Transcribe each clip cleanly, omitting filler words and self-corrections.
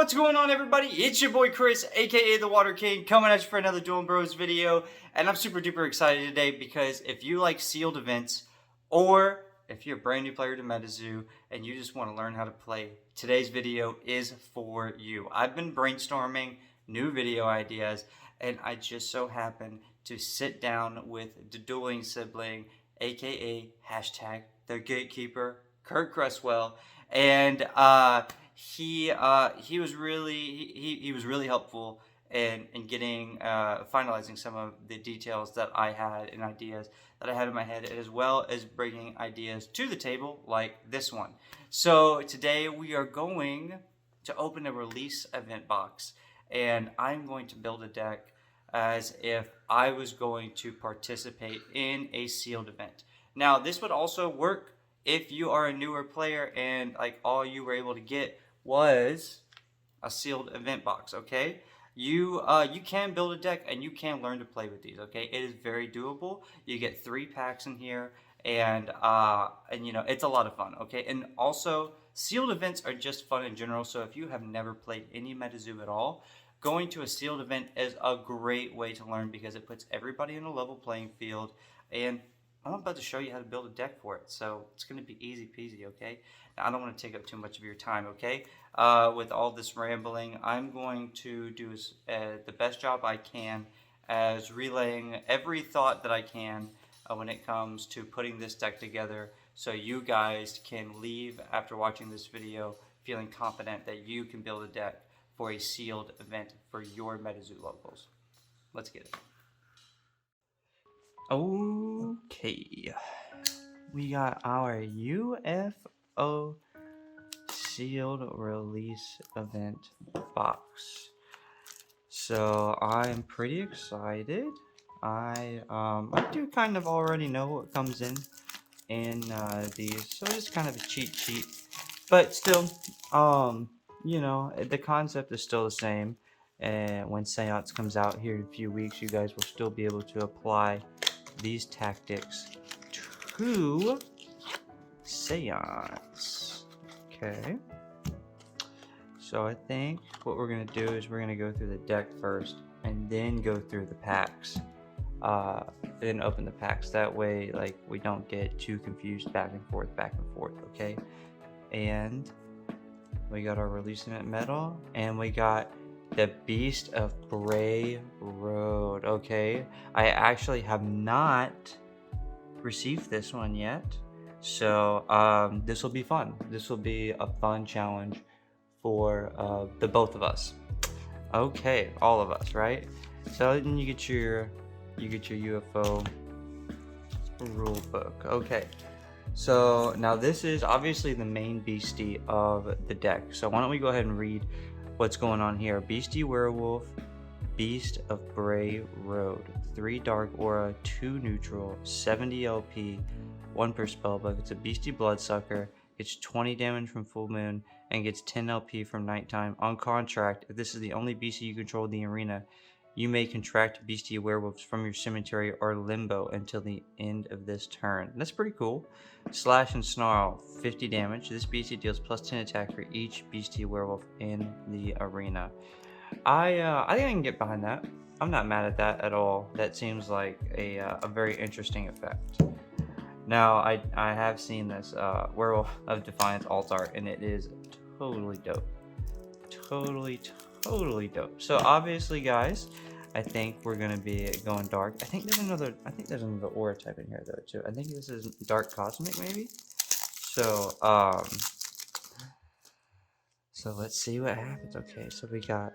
What's going on, everybody? It's your boy Chris, aka the Water King, coming at you for another Dueling Bros video. And I'm super duper excited today because if you like sealed events, or if you're a brand new player to Metazoo and you just want to learn how to play, today's video is for you. I've been brainstorming new video ideas, and I just so happened to sit down with the dueling sibling, aka hashtag the gatekeeper, Kurt Cresswell, and he was really helpful in getting finalizing some of the details that I had and ideas that I had in my head, as well as bringing ideas to the table like this one. So today we are going to open a release event box, and I'm going to build a deck as if I was going to participate in a sealed event. Now, this would also work if you are a newer player and like all you were able to get was a sealed event box. Okay, you can build a deck and you can learn to play with these. Okay, it is very doable. You get 3 packs in here, and you know, it's a lot of fun. Okay, and also sealed events are just fun in general. So if you have never played any Metazoo at all, going to a sealed event is a great way to learn because it puts everybody in a level playing field. And I'm about to show you how to build a deck for it, so it's going to be easy peasy, okay? Now, I don't want to take up too much of your time, okay? With all this rambling, I'm going to do the best job I can as relaying every thought that I can when it comes to putting this deck together, so you guys can leave after watching this video feeling confident that you can build a deck for a sealed event for your Metazoo locals. Let's get it. Okay, we got our UFO sealed release event box. So I'm pretty excited. I do kind of already know what comes in these, so it's kind of a cheat sheet, but still, you know, the concept is still the same. And when Seance comes out here in a few weeks, you guys will still be able to apply these tactics to Seance. Okay, so I think what we're gonna do is we're gonna go through the deck first and then go through the packs, then open the packs. That way, like, we don't get too confused back and forth, okay? And we got our release event medal, and we got the Beast of Bray Road. Okay, I actually have not received this one yet, so this will be fun. This will be a fun challenge for the both of us. Okay, all of us, right? So then you get your UFO rule book. Okay, so now this is obviously the main beastie of the deck, so why don't we go ahead and read what's going on here. Beastie Werewolf, Beast of Bray Road, 3 Dark Aura, 2 Neutral, 70 LP, 1 per spellbook. It's a Beastie Bloodsucker, gets 20 damage from full moon, and gets 10 LP from nighttime. On contract, if this is the only beastie you control in the arena, you may contract Beastie Werewolves from your cemetery or limbo until the end of this turn. That's pretty cool. Slash and Snarl, 50 damage. This beastie deals plus 10 attack for each Beastie Werewolf in the arena. I think I can get behind that. I'm not mad at that at all. That seems like a very interesting effect. Now, I have seen this Werewolf of Defiance alt art, and it is totally dope. Totally dope. So obviously, guys, I think we're gonna be going dark. I think there's another aura type in here though too. I think this is Dark Cosmic maybe. So so let's see what happens. Okay, so we got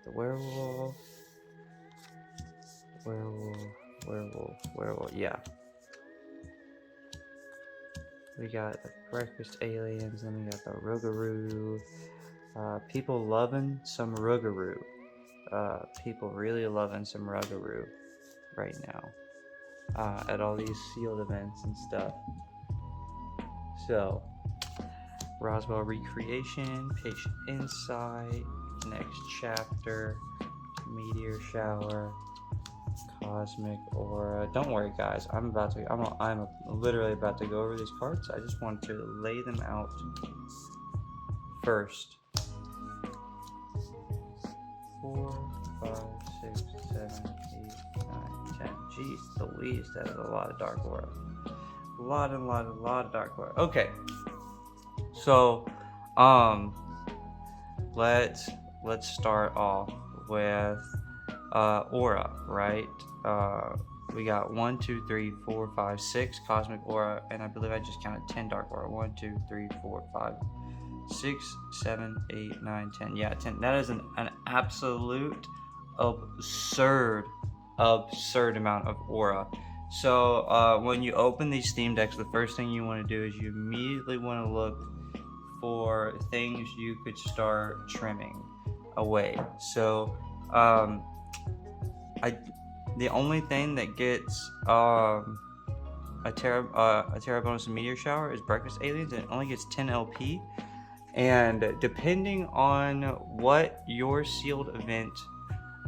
the werewolf, yeah. We got the breakfast aliens, then we got the Rougarou. People loving some Rougarou. People really loving some Rougarou right now at all these sealed events and stuff. So, Roswell Recreation, Patient Insight, Next Chapter, Meteor Shower, Cosmic Aura. Don't worry, guys. I'm literally about to go over these cards. I just wanted to lay them out first 4, 5, 6, 7, 8, 9, 10. Jeez, the Louise, that is a lot of dark aura. A lot of dark aura. Okay. So, let's start off with aura, right? We got 1, 2, 3, 4, 5, 6 cosmic aura, and I believe I just counted 10 dark aura. 1, 2, 3, 4, 5, 6, 7, 8, 9, 10. Yeah, 10. That is an absolute absurd amount of aura. So when you open these theme decks, the first thing you want to do is you immediately want to look for things you could start trimming away. So the only thing that gets a Terra bonus and meteor shower is breakfast aliens, and it only gets 10 LP. And depending on what your sealed event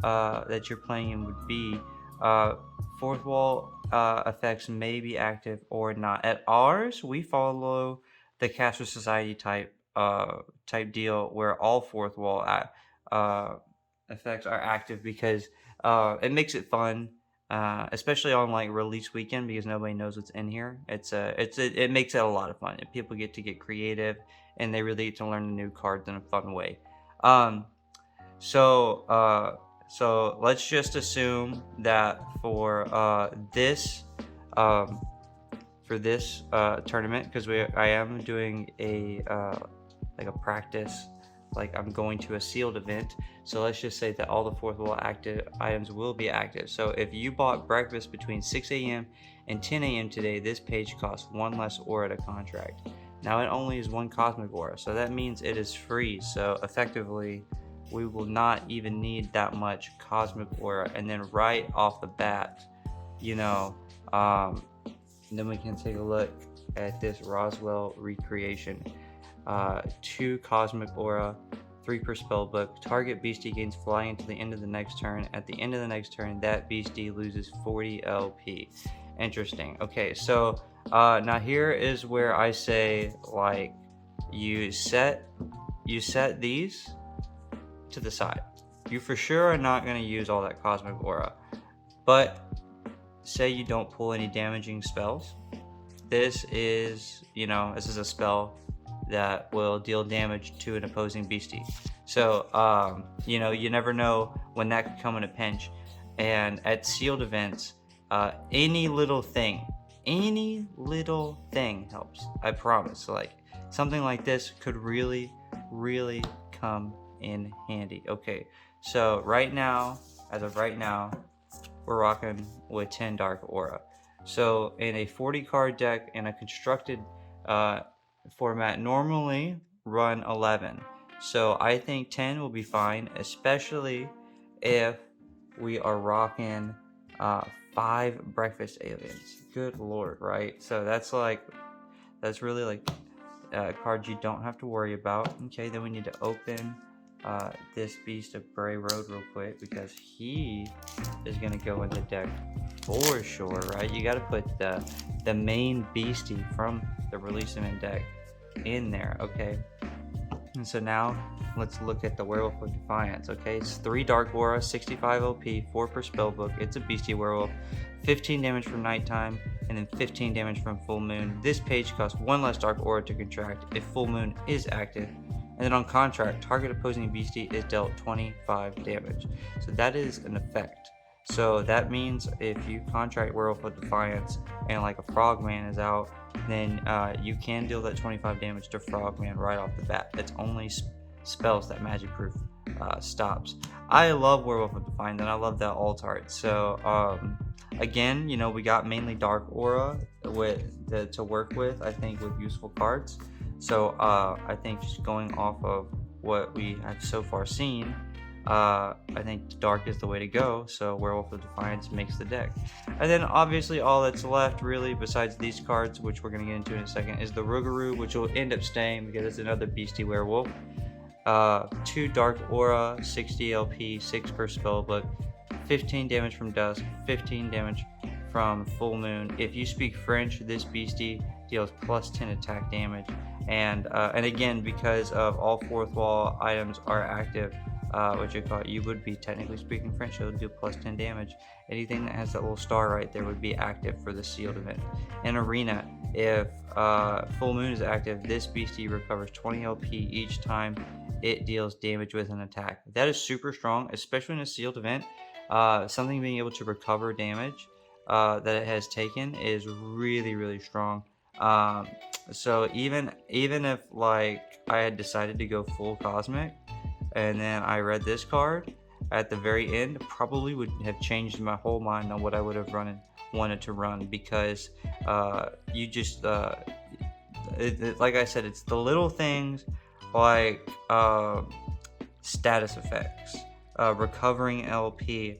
that you're playing in would be, fourth wall effects may be active or not. At ours, we follow the Caster Society type deal where all fourth wall effects are active, because it makes it fun, especially on like release weekend, because nobody knows what's in here. It makes it a lot of fun. People get to get creative, and they really get to learn the new cards in a fun way. So let's just assume that for this tournament, because I am doing a practice, like I'm going to a sealed event. So let's just say that all the fourth wall active items will be active. So if you bought breakfast between 6 a.m. and 10 a.m. today, this page costs 1 less aura to contract. Now it only is 1 cosmic aura, so that means it is free. So effectively, we will not even need that much cosmic aura. And then right off the bat, then we can take a look at this Roswell recreation. 2 cosmic aura, 3 per spell book. Target beastie gains flying until the end of the next turn. At the end of the next turn, that beastie loses 40 LP. Interesting. Okay, so now here is where I say, like, you set these to the side. You for sure are not going to use all that cosmic aura, but say you don't pull any damaging spells. This is a spell that will deal damage to an opposing beastie. So you never know when that could come in a pinch. And at sealed events, any little thing helps. I promise. Like something like this could really come in handy. Okay, so as of right now, we're rocking with 10 dark aura. So in a 40 card deck in a constructed format, normally run 11. So I think 10 will be fine, especially if we are rocking 5 breakfast aliens. Good lord, right? So that's really like cards you don't have to worry about. Okay, then we need to open this Beast of Bray Road real quick, because he is going to go in the deck for sure, right? You got to put the main beastie from the Release Event deck in there. Okay, and so now let's look at the Werewolf of Defiance. Okay, it's 3 dark aura, 65 LP, 4 per spellbook. It's a beastie werewolf, 15 damage from nighttime, and then 15 damage from full moon. This page costs 1 less dark aura to contract if full moon is active. And then on contract, target opposing beastie is dealt 25 damage. So that is an effect. So that means if you contract Werewolf of Defiance and like a Frogman is out, then you can deal that 25 damage to Frogman right off the bat. It's only spells that magic proof stops. I love Werewolf of Defiance, and I love that alt art. So again, we got mainly dark aura to work with, I think, with useful cards. So I think just going off of what we have so far seen, I think dark is the way to go. So Werewolf of Defiance makes the deck. And then obviously all that's left really, besides these cards, which we're going to get into in a second, is the Rougarou, which will end up staying because it's another beastie werewolf. 2 dark aura, 60 LP, 6 per spellbook, 15 damage from dusk, 15 damage from full moon. If you speak French, this beastie deals plus 10 attack damage. And again, because of all fourth wall items are active, what you call it, you would be technically speaking French, so it would do plus 10 damage. Anything that has that little star right there would be active for the sealed event. In Arena, if Full Moon is active, this beastie recovers 20 LP each time it deals damage with an attack. That is super strong, especially in a sealed event. Something being able to recover damage that it has taken is really, really strong. So even if like I had decided to go full cosmic and then I read this card at the very end, probably would have changed my whole mind on what I would have wanted to run, because you just like I said, it's the little things like status effects, recovering LP,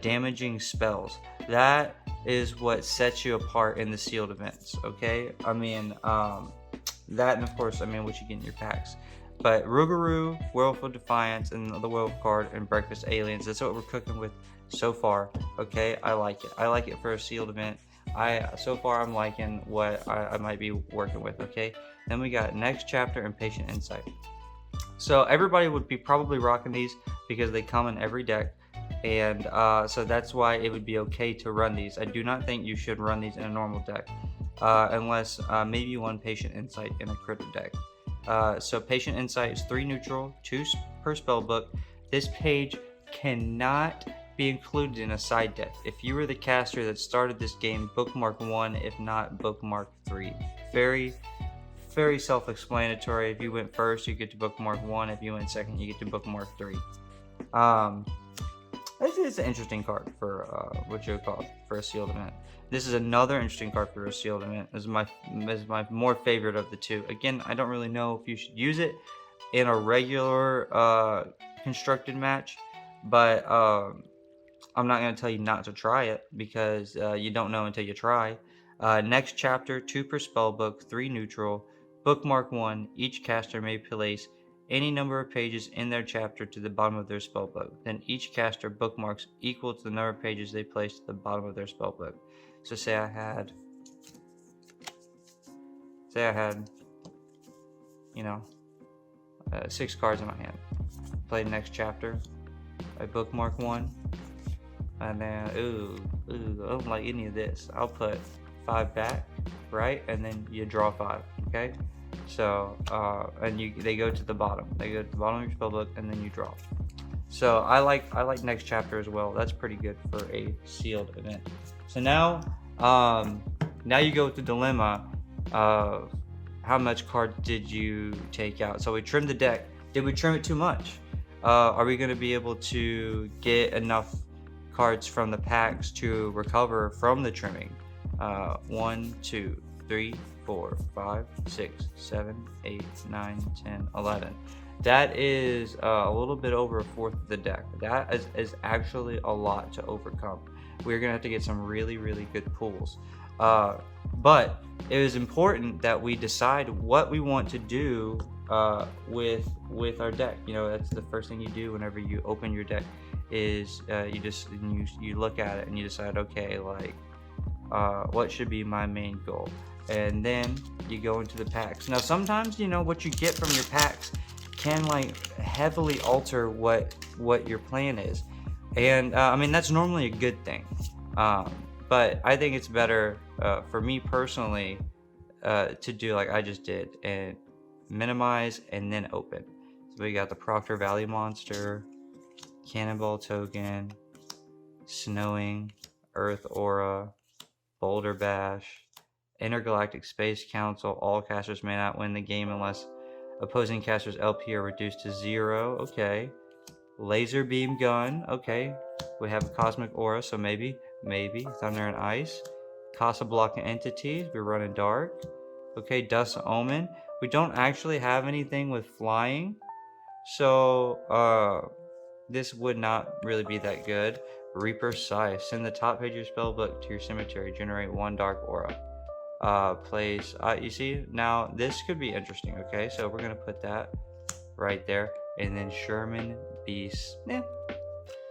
damaging spells. That is what sets you apart in the sealed events, okay? I mean, that, and of course, I mean, what you get in your packs. But Rougarou, Werewolf of Defiance, and the Werewolf card, and Breakfast Aliens, that's what we're cooking with so far, okay? I like it. I like it for a sealed event. So far, I'm liking what I might be working with, okay? Then we got Next Chapter and Patient Insight. So everybody would be probably rocking these because they come in every deck. And so that's why it would be okay to run these. I do not think you should run these in a normal deck, unless maybe one Patient Insight in a critter deck. So Patient Insight is 3 neutral, 2 per spell book. This page cannot be included in a side deck. If you were the caster that started this game, bookmark 1, if not bookmark 3. Very, very self-explanatory. If you went first, you get to bookmark 1. If you went second, you get to bookmark 3. It's an interesting card for what you would call for a sealed event. This is another interesting card for a sealed event. This is my more favorite of the two. Again, I don't really know if you should use it in a regular constructed match, but I'm not going to tell you not to try it, because you don't know until you try. Next Chapter, 2 per spellbook, 3 neutral, bookmark 1. Each caster may place any number of pages in their chapter to the bottom of their spellbook. Then each caster bookmarks equal to the number of pages they placed at the bottom of their spellbook. So say I had, you know, 6 cards in my hand. Play Next Chapter. I bookmark 1. And then, I don't like any of this. I'll put 5 back, right? And then you draw 5, okay? So, and they go to the bottom. They go to the bottom of your spellbook, and then you draw. So I like Next Chapter as well. That's pretty good for a sealed event. So now you go with the dilemma of how much cards did you take out. So we trimmed the deck. Did we trim it too much? Are we going to be able to get enough cards from the packs to recover from the trimming? 1, 2, 3, 4, 5, 6, 7, 8, 9, 10, 11. That is a little bit over a fourth of the deck. That is actually a lot to overcome. We're gonna have to get some really, really good pulls. But it is important that we decide what we want to do with our deck. You know, that's the first thing you do whenever you open your deck. Is you look at it and you decide, okay, like what should be my main goal, and then you go into the packs. Now sometimes, you know, what you get from your packs can like heavily alter what your plan is, and I mean, that's normally a good thing, but I think it's better for me personally to do like I just did and minimize and then open. So we got the Proctor Valley Monster, Cannonball Token, Snowing, Earth Aura, Boulder Bash, Intergalactic Space Council. All casters may not win the game unless opposing casters' LP are reduced to 0. Okay. Laser Beam Gun. Okay. We have a Cosmic Aura, so maybe Thunder and Ice. Casablanca Entities. We're running Dark. Okay. Dust Omen. We don't actually have anything with flying, so this would not really be that good. Reaper Scythe. Send the top page of your spellbook to your cemetery. Generate 1 Dark Aura. Place. You see, now this could be interesting. Okay, so we're gonna put that right there, and then Sherman Beast.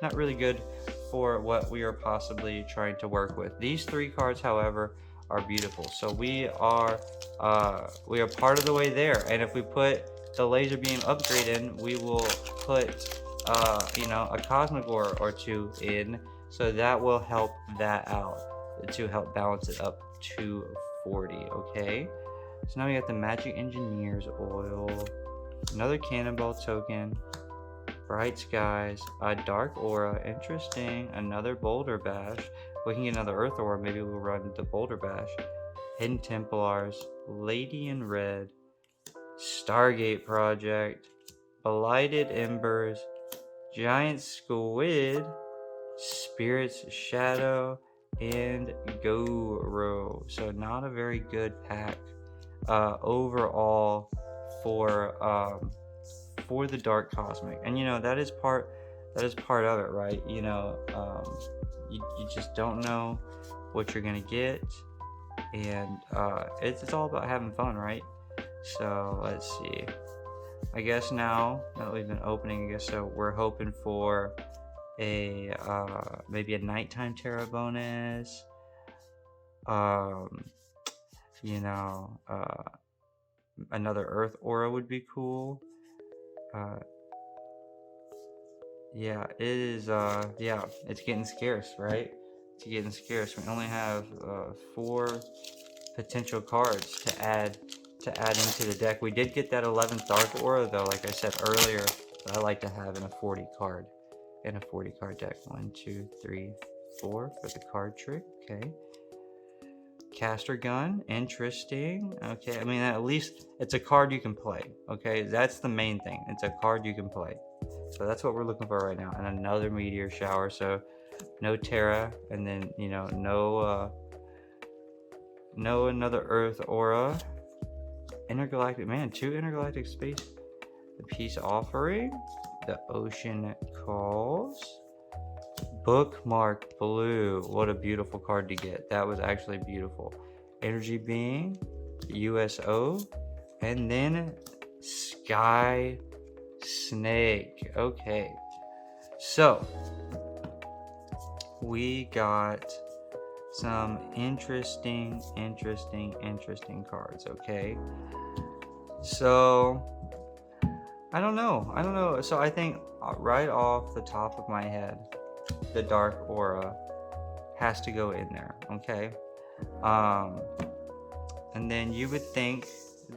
Not really good for what we are possibly trying to work with. These 3 cards, however, are beautiful. So we are part of the way there. And if we put the laser beam upgrade in, we will put you know, a cosmic ore or two in, so that will help that out to help balance it up to 40. Okay, so now we got the Magic Engineer's oil, another Cannonball token, Bright Skies, a Dark Aura, interesting, another Boulder Bash. We can get another Earth Aura, maybe we'll run the Boulder Bash. Hidden Templars, Lady in Red, Stargate Project, Blighted Embers, Giant Squid, Spirit's Shadow, and Goro. So not a very good pack overall for the Dark Cosmic. And you know, that is part of it, right? You know, you just don't know what you're gonna get, and it's all about having fun, right? So let's see, I guess now that we've been opening, I guess so we're hoping for a maybe a Nighttime Terra bonus, you know, another Earth Aura would be cool. Yeah, it is, yeah, it's getting scarce, right? It's getting scarce. We only have 4 potential cards to add into the deck. We did get that 11th Dark Aura, though, like I said earlier, that I like to have in a 40 card deck. 1, 2, 3, 4 for the card trick. Okay. Caster Gun, interesting. Okay, I mean, at least it's a card you can play. Okay, that's the main thing. It's a card you can play. So that's what we're looking for right now. And another Meteor Shower. So no Terra, and then, you know, no another Earth Aura. Intergalactic, man, 2 Intergalactic Space. The Peace Offering, the Ocean Calls, Bookmark Blue. What a beautiful card to get. That was actually beautiful. Energy Being, USO, and then Sky Snake. Okay, so we got some interesting cards. Okay, so I don't know. So I think right off the top of my head, the Dark Aura has to go in there. Okay, and then you would think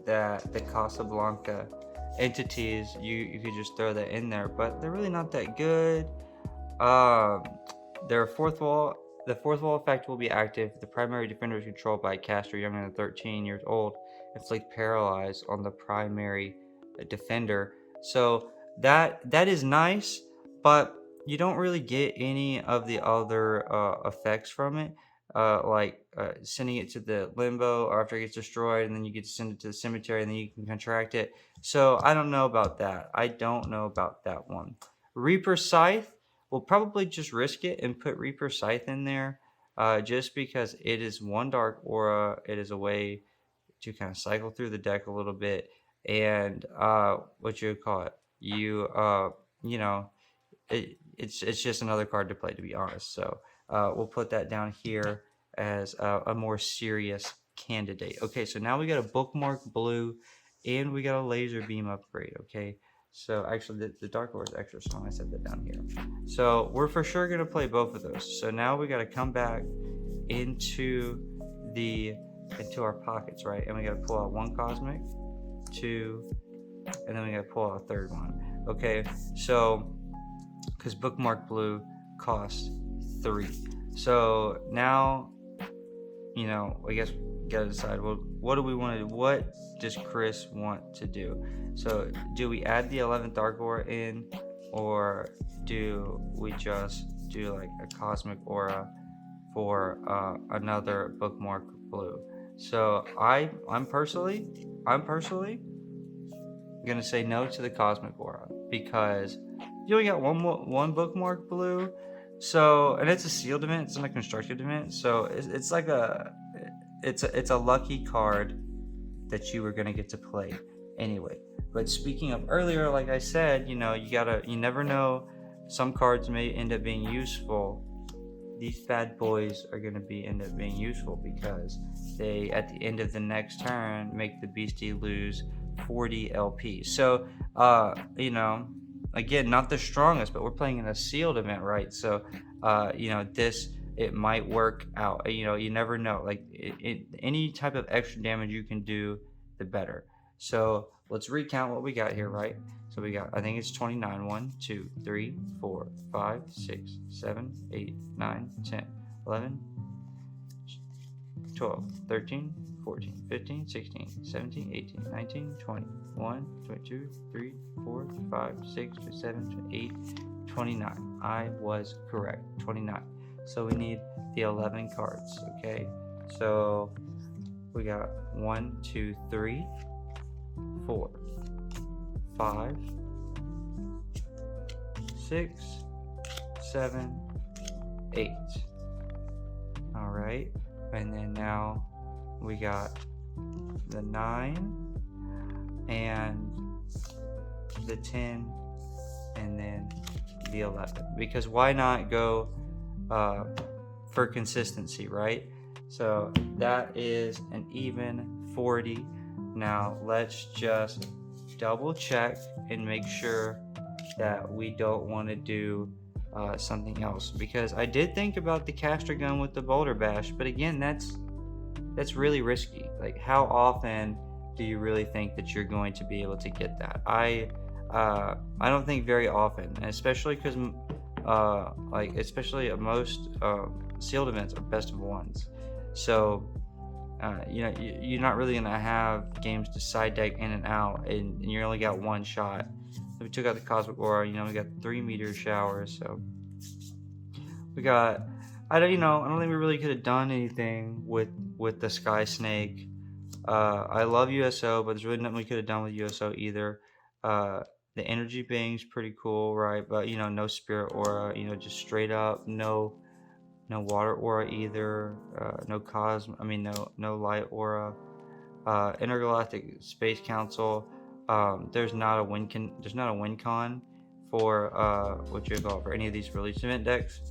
that the Casablanca entities, you could just throw that in there, but they're really not that good. Their the fourth wall effect will be active. The primary defender is controlled by a caster younger than 13 years old. Inflict paralyze on the primary defender. So that is nice, but you don't really get any of the other effects from it, like sending it to the limbo, or after it gets destroyed, and then you get to send it to the cemetery, and then you can contract it. So I don't know about that. I don't know about that one. Reaper Scythe, we'll probably just risk it and put Reaper Scythe in there, just because it is 1 Dark Aura. It is a way to kind of cycle through the deck a little bit, and what you would call it, you know, it's just another card to play, to be honest. So we'll put that down here as a more serious candidate. Okay, so now we got a Bookmark Blue, and we got a Laser Beam upgrade. Okay, so actually the Dark Aura is extra strong. I set that down here. So we're for sure gonna play both of those. So now we got to come back into our pockets, right? And we got to pull out 1 Cosmic, 2, and then we got to pull out a 3rd one. Okay, so because Bookmark Blue costs 3, so now, you know, I guess we gotta decide, well, what do we want to do? What does Chris want to do? So do we add the 11th Dark Aura in, or do we just do like a Cosmic Aura for another Bookmark Blue? So I'm personally gonna say no to the Cosmic Aura, because you only got one Bookmark Blue. So, and it's a sealed event, it's not a constructed event, so it's like it's a lucky card that you were gonna get to play anyway. But speaking of earlier, like I said, you know, you never know. Some cards may end up being useful. These bad boys are gonna end up being useful, because they, at the end of the next turn, make the beastie lose 40 LP. So you know, again, not the strongest, but we're playing in a sealed event, right? So, you know, it might work out. You know, you never know. Like any type of extra damage you can do, the better. So let's recount what we got here, right? So we got, I think it's 29. 1, 2, 3, 4, 5, 6, 7, 8, 9, 10, 11, 12, 13, 14, 15, 16, 17, 18, 19, 20, 1, 22, 3, 4, 5, 6, 7, 8, 29. I was correct. 29. So we need the 11 cards, okay? So we got 1, 2, 3, 4, 5, 6, 7, 8. All right, and then now we got the 9 and the 10 and then the 11, because why not go for consistency, right? So that is an even 40. Now let's just double check and make sure that we don't want to do something else, because I did think about the caster gun with the boulder bash, but again, that's really risky. Like, how often do you really think that you're going to be able to get that? I don't think very often, and especially because especially most sealed events are best of ones. So you know, you're not really gonna have games to side deck in and out, and you only got one shot. So we took out the cosmic aura. You know, we got 3 meteor showers. So we got, I don't think we really could have done anything with the sky snake. I love USO, but there's really nothing we could have done with USO either. The energy being's pretty cool, right? But you know, no spirit aura. You know, just straight up no water aura either. No light aura. Intergalactic Space Council. There's not a win con for for any of these release event decks.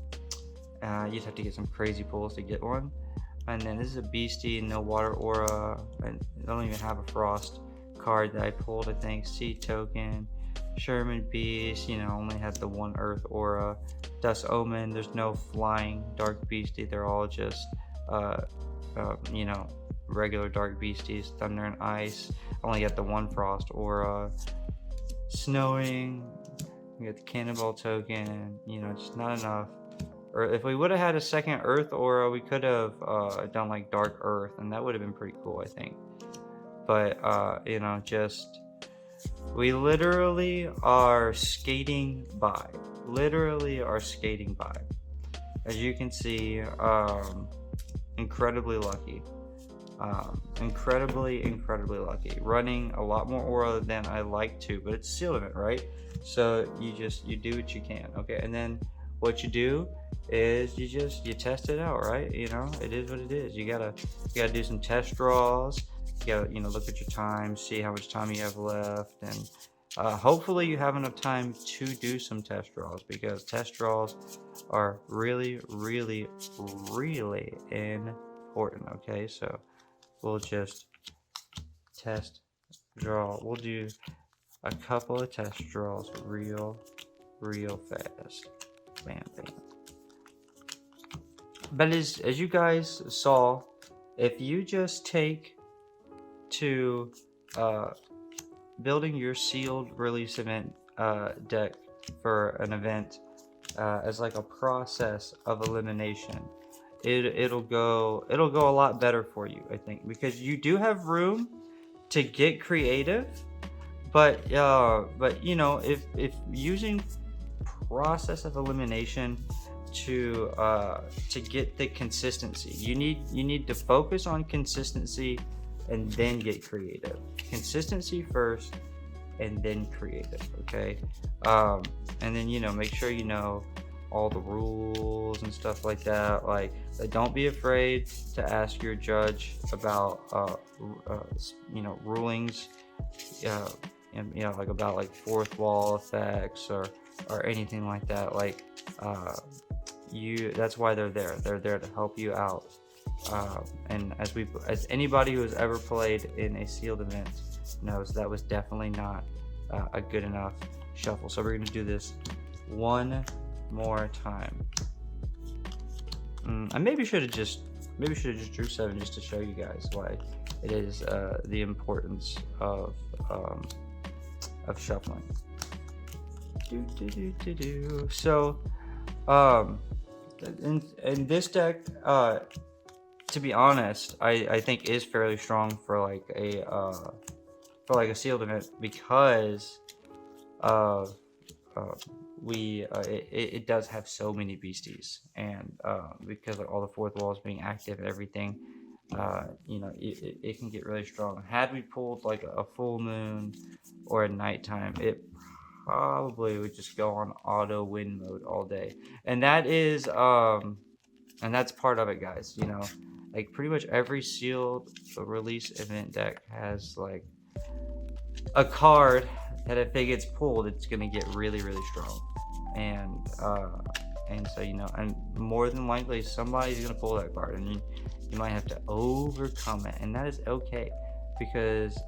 You just have to get some crazy pulls to get one. And then this is a beastie, no water aura, and I don't even have a frost card that I pulled. I think Sea Token, Sherman Beast, you know, only had the 1 earth aura. Dust Omen, there's no flying dark beastie, they're all just regular dark beasties. Thunder and Ice, only got the 1 frost aura. Snowing, we got the Cannonball Token, you know, just not enough. Or if we would have had a second earth aura, we could have done like dark earth, and that would have been pretty cool, I think. But you know, just we literally are skating by. As you can see, incredibly lucky. Incredibly lucky. Running a lot more aura than I like to, but it's sealed event, right? So you do what you can, okay? And then what you do is you test it out, right? You know, it is what it is. You gotta do some test draws. You gotta, you know, look at your time, see how much time you have left, and hopefully you have enough time to do some test draws, because test draws are really important. Okay, so we'll just test draw. We'll do a couple of test draws real fast. Bam. But as you guys saw, if you just take to building your sealed release event deck for an event as like a process of elimination, it'll go a lot better for you, I think, because you do have room to get creative, but you know, if using process of elimination to get the consistency, you need to focus on consistency and then get creative. Consistency first and then creative, okay? And then, you know, make sure you know all the rules and stuff like that. Like, don't be afraid to ask your judge about rulings, like about like fourth wall effects or anything like that. Like, that's why they're there to help you out. And as anybody who has ever played in a sealed event knows, that was definitely not a good enough shuffle. So we're gonna do this one more time. I maybe should have just drew 7 just to show you guys why it is the importance of shuffling. So in this deck, to be honest, I think is fairly strong for like a sealed event, because it does have so many beasties, and because like all the fourth walls being active and everything, you know, it can get really strong. Had we pulled like a full moon or a nighttime, it probably would just go on auto win mode all day, and that is and that's part of it, guys. You know, like pretty much every sealed release event deck has like a card that if it gets pulled, it's gonna get really strong, and so, you know, and more than likely somebody's gonna pull that card, and you might have to overcome it, and that is okay, because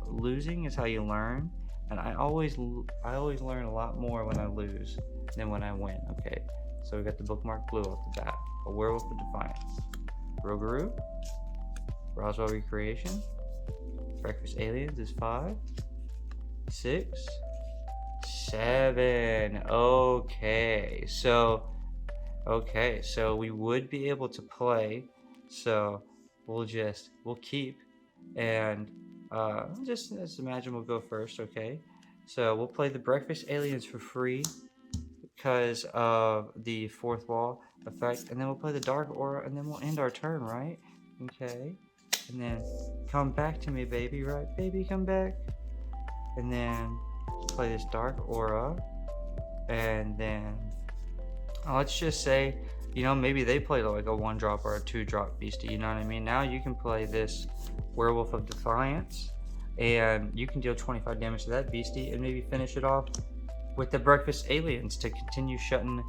losing is how you learn, and I always learn a lot more when I lose than when I win. Okay, so we got the bookmark blue off the bat, a Werewolf of Defiance, Rougarou, Roswell Recreation, Breakfast Aliens is 5, 6, 7. Okay, so we would be able to play, so we'll keep, and just imagine we'll go first. Okay, so we'll play the Breakfast Aliens for free because of the fourth wall effect, and then we'll play the Dark Aura, and then we'll end our turn, right? Okay, and then come back to me, baby, right? Baby, come back. And then play this Dark Aura, and then let's just say, you know, maybe they played like a 1-drop or a 2-drop beastie, you know what I mean? Now you can play this Werewolf of Defiance, and you can deal 25 damage to that beastie, and maybe finish it off with the Breakfast Aliens to continue shutting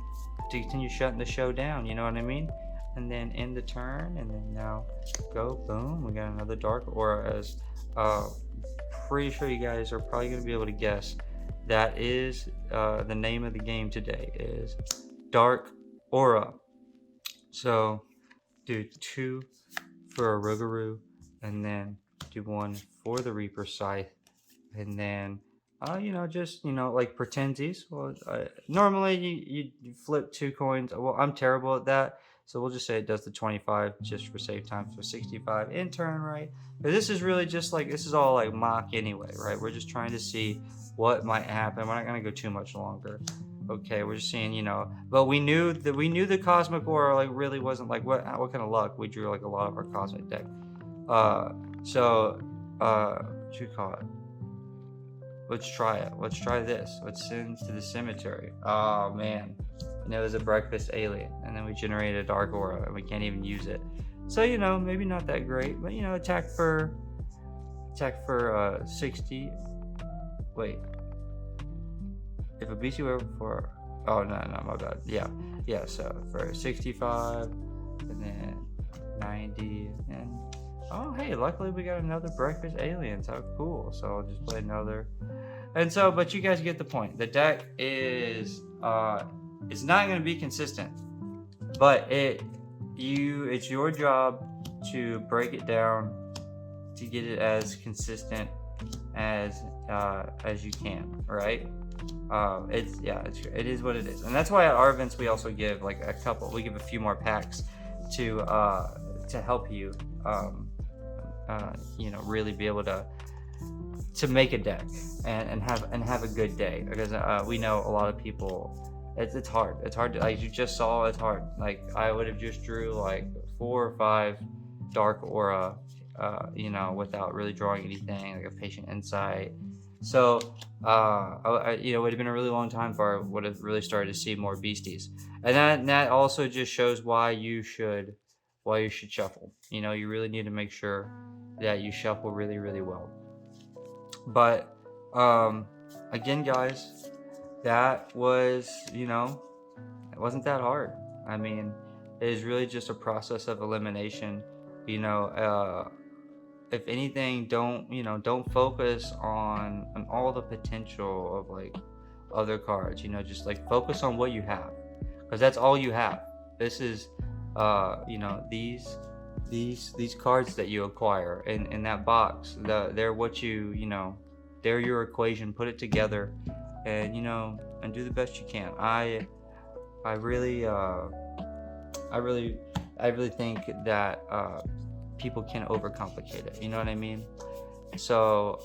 the show down, you know what I mean? And then end the turn, and then now go boom, we got another Dark Aura. As pretty sure you guys are probably going to be able to guess, that is the name of the game today is Dark Aura. So do 2 for a Rougarou, and then do 1 for the Reaper Scythe, and then you know, just, you know, like pretensies. Well, normally you flip 2 coins. Well, I'm terrible at that, so we'll just say it does the 25 just for save time, so 65 in turn, right? But this is really just like, this is all like mock anyway, right? We're just trying to see what might happen. We're not going to go too much longer. Okay, we're just seeing, you know, but we knew the Cosmic Aura like really wasn't like what kind of luck. We drew like a lot of our Cosmic deck. So what you call it? Let's try it. Let's try this. Let's send to the cemetery. Oh man, and it was a Breakfast Alien, and then we generated a Dark Aura, and we can't even use it. So, you know, maybe not that great, but, you know, attack for 60. Wait, if a BC were for, oh no, my bad. Yeah. So for 65, and then 90, and oh hey, luckily we got another Breakfast Aliens. How cool! So I'll just play another, and so, but you guys get the point. The deck is not going to be consistent, but it's your job to break it down to get it as consistent as you can, right? It is what it is, and that's why at our events we also give like we give a few more packs to help you you know, really be able to make a deck and have a good day, because we know a lot of people, it's hard to, like you just saw, it's hard. Like I would have just drew like 4 or 5 Dark Aura, you know, without really drawing anything, like a Patient Insight. So you know, it would have been a really long time before I would have really started to see more beasties, and that also just shows why you should shuffle. You know, you really need to make sure that you shuffle really well. But again, guys, that was, you know, it wasn't that hard. I mean, it is really just a process of elimination. You know, if anything, don't focus on all the potential of like other cards. You know, just like focus on what you have, because that's all you have. This is you know, these cards that you acquire in that box, they're what you know, they're your equation. Put it together, and you know, and do the best you can. I really think that people can overcomplicate it. You know what I mean? So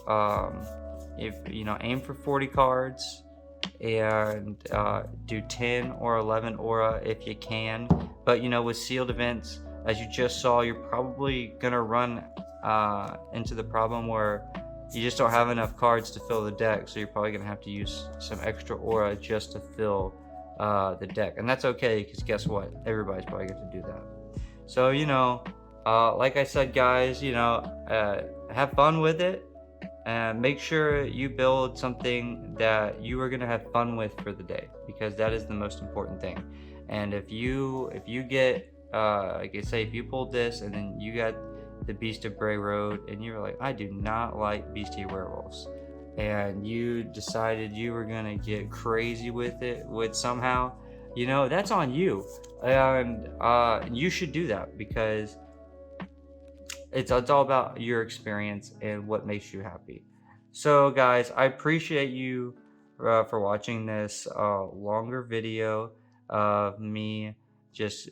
if you know, aim for 40 cards and do 10 or 11 aura if you can. But you know, with sealed events, as you just saw, you're probably gonna run into the problem where you just don't have enough cards to fill the deck, so you're probably gonna have to use some extra aura just to fill the deck. And that's okay, because guess what, everybody's probably going to do that. So you know, like I said, guys, you know, have fun with it, and make sure you build something that you are going to have fun with for the day, because that is the most important thing. And if you get like I say, if you pulled this and then you got the Beast of Bray Road and you were like, I do not like Beastie Werewolves, and you decided you were gonna get crazy with it somehow, you know, that's on you. And you should do that, because it's all about your experience and what makes you happy. So guys, I appreciate you for watching this longer video of me just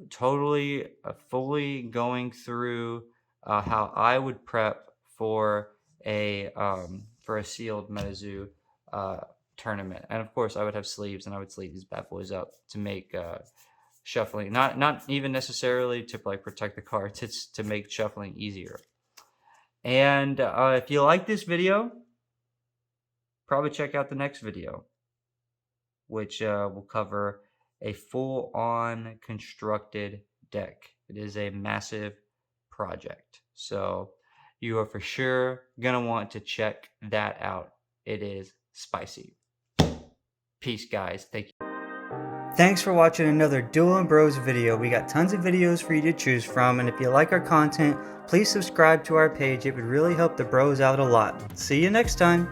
totally fully going through how I would prep for a sealed Metazoo tournament. And of course I would have sleeves, and I would sleeve these bad boys up to make shuffling, not even necessarily to like protect the cards, it's to make shuffling easier. And if you like this video, probably check out the next video, which will cover a full-on constructed deck. It is a massive project, so you are for sure gonna want to check that out. It is spicy. Peace, guys. Thank you. Thanks for watching another Dueling Bros video. We got tons of videos for you to choose from, and if you like our content, please subscribe to our page. It would really help the bros out a lot. See you next time.